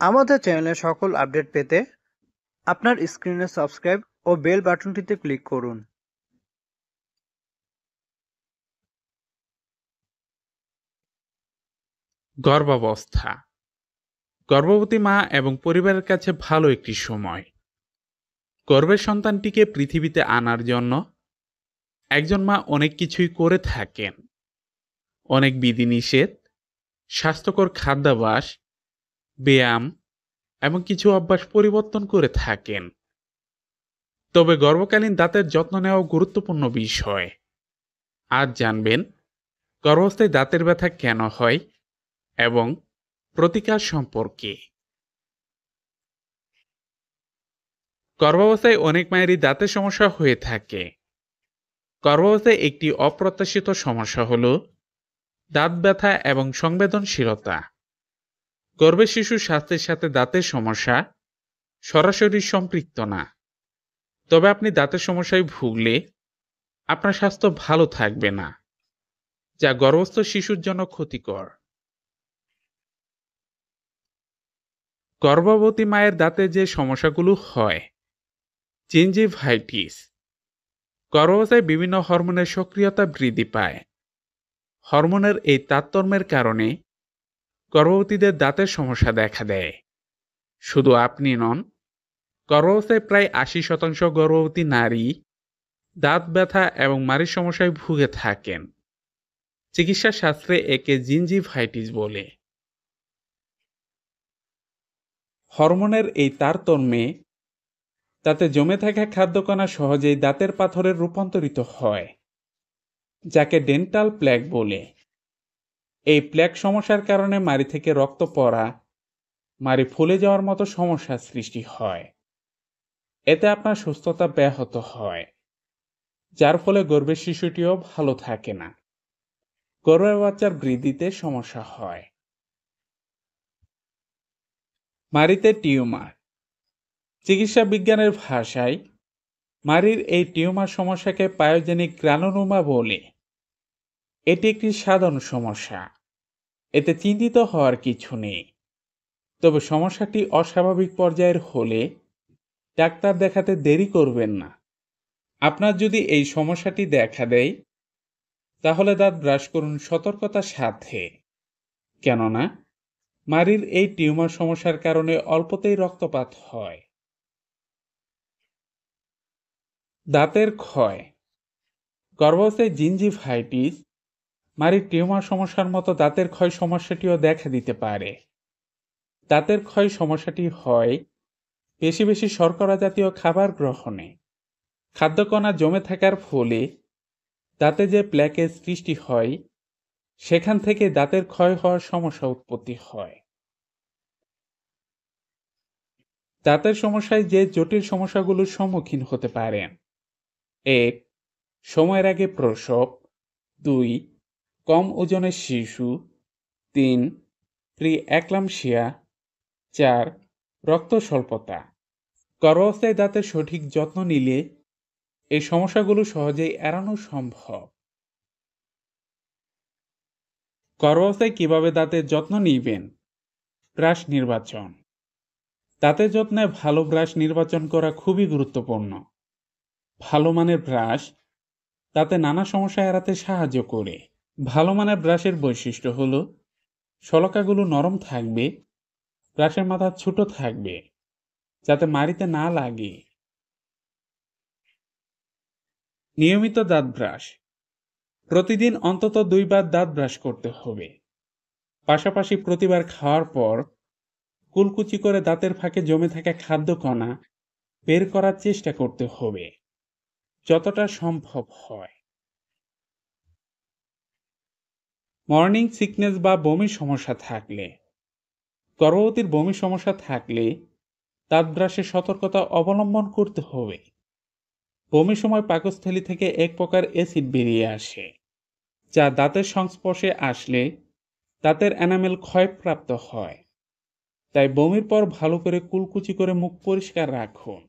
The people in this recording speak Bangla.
আমাদের চ্যানেলের সকল আপডেট পেতে আপনার স্ক্রিনে সাবস্ক্রাইব ও বেল বাটনটিতে ক্লিক করুন। গর্ভাবস্থা গর্ভবতী মা এবং পরিবারের কাছে ভালো একটি সময়। গর্ভের সন্তানটিকে পৃথিবীতে আনার জন্য একজন মা অনেক কিছুই করে থাকেন। অনেক বিধিনিষেধ, স্বাস্থ্যকর খাদ্যাভ্যাস, ব্যায়াম এবং কিছু অভ্যাস পরিবর্তন করে থাকেন। তবে গর্ভকালীন দাঁতের যত্ন নেওয়া গুরুত্বপূর্ণ বিষয়। আজ জানবেন গর্ভাবস্থায় দাঁতের ব্যথা কেন হয় এবং প্রতিকার সম্পর্কে। গর্ভাবস্থায় অনেক মায়েরই দাঁতের সমস্যা হয়ে থাকে। গর্ভাবস্থায় একটি অপ্রত্যাশিত সমস্যা হল দাঁত ব্যথা এবং সংবেদনশীলতা। গর্ভের শিশুর স্বাস্থ্যের সাথে দাঁতের সমস্যা সরাসরি সম্পৃক্ত না, তবে আপনি দাঁতের সমস্যায় ভুগলে আপনার স্বাস্থ্য ভালো থাকবে না, যা গর্ভস্থ শিশুর জন্য ক্ষতিকর। গর্ভবতী মায়ের দাঁতে যে সমস্যাগুলো হয়: জিঞ্জিভাইটিস। গর্ভাবস্থায় বিভিন্ন হরমোনের সক্রিয়তা বৃদ্ধি পায়। হরমোনের এই তারতম্যের কারণে গর্ভবতীদের দাঁতের সমস্যা দেখা দেয়। শুধু আপনি নন, গর্ভাবস্থায় প্রায় ৮০% গর্ভবতী নারী দাঁত ব্যথা এবং মাড়ির সমস্যায় ভুগে থাকেন। চিকিৎসা শাস্ত্রে একে জিঞ্জিভাইটিস বলে। হরমোনের এই তারতম্যে তাতে জমে থাকা খাদ্যকণা সহজেই দাঁতের পাথরে রূপান্তরিত হয়, যাকে ডেন্টাল প্ল্যাক বলে। এই প্ল্যাক সমস্যার কারণে মাড়ি থেকে রক্ত পড়া, মাড়ি ফুলে যাওয়ার মতো সমস্যার সৃষ্টি হয়। এতে আপনার সুস্থতা ব্যাহত হয়, যার ফলে গর্ভের শিশুটিও ভালো থাকে না। গর্ভের বাচ্চার বৃদ্ধিতে সমস্যা হয়। মাড়িতে টিউমার। চিকিৎসা বিজ্ঞানের ভাষায় মাড়ির এই টিউমার সমস্যাকে পায়োজেনিক গ্রানোলোমা বলে। এটি একটি সাধারণ সমস্যা, এতে চিন্তিত হওয়ার কিছু নেই। তবে সমস্যাটি অস্বাভাবিক পর্যায়ের হলে ডাক্তার দেখাতে দেরি করবেন না। আপনার যদি এই সমস্যাটি দেখা দেয়, তাহলে দাঁত ব্রাশ করুন সতর্কতার সাথে, কেননা মাড়ির এই টিউমার সমস্যার কারণে অল্পতেই রক্তপাত হয়। দাঁতের ক্ষয়। গর্ভাবস্থায় জিঞ্জিভাইটিস, মাড়ির টিউমার সমস্যার মতো দাঁতের ক্ষয় সমস্যাটিও দেখা দিতে পারে। দাঁতের ক্ষয় সমস্যাটি হয় বেশি বেশি শর্করা জাতীয় খাবার গ্রহণে। খাদ্যকণা জমে থাকার ফলে দাঁতে যে প্ল্যাকের সৃষ্টি হয়, সেখান থেকে দাঁতের ক্ষয় হওয়ার সমস্যা উৎপত্তি হয়। দাঁতের সমস্যায় যে জটিল সমস্যাগুলোর সম্মুখীন হতে পারেন: ১. সময়ের আগে প্রসব। ২. কম ওজনের শিশু। ৩. প্রি-এক্লাম্পসিয়া। ৪. রক্ত স্বল্পতা। গর্ভাবস্থায় দাঁতের সঠিক যত্ন নিলে এই সমস্যাগুলো সহজেই এড়ানো সম্ভব। গর্ভাবস্থায় কিভাবে দাঁতের যত্ন নিবেন? ব্রাশ নির্বাচন। দাঁতের যত্নে ভালো ব্রাশ নির্বাচন করা খুবই গুরুত্বপূর্ণ। ভালো মানের ব্রাশ দাঁতে নানা সমস্যা এড়াতে সাহায্য করে। ভালো মানের ব্রাশের বৈশিষ্ট্য হলো শলাকাগুলো নরম থাকবে, ব্রাশের মাথা ছোট থাকবে, যাতে মাড়িতে না লাগে। নিয়মিত দাঁত ব্রাশ। প্রতিদিন অন্তত ২ বার দাঁত ব্রাশ করতে হবে। পাশাপাশি প্রতিবার খাওয়ার পর কুলকুচি করে দাঁতের ফাঁকে জমে থাকা খাদ্যকণা বের করার চেষ্টা করতে হবে, যতটা সম্ভব হয়। মর্নিং সিকনেস বা বমির সমস্যা থাকলে। গর্ভবতীর বমির সমস্যা থাকলে দাঁত ব্রাশে সতর্কতা অবলম্বন করতে হবে। বমির সময় পাকস্থলী থেকে এক প্রকার অ্যাসিড বেরিয়ে আসে, যা দাঁতের সংস্পর্শে আসলে দাঁতের এনামেল ক্ষয়প্রাপ্ত হয়। তাই বমির পর ভালো করে কুলকুচি করে মুখ পরিষ্কার রাখুন।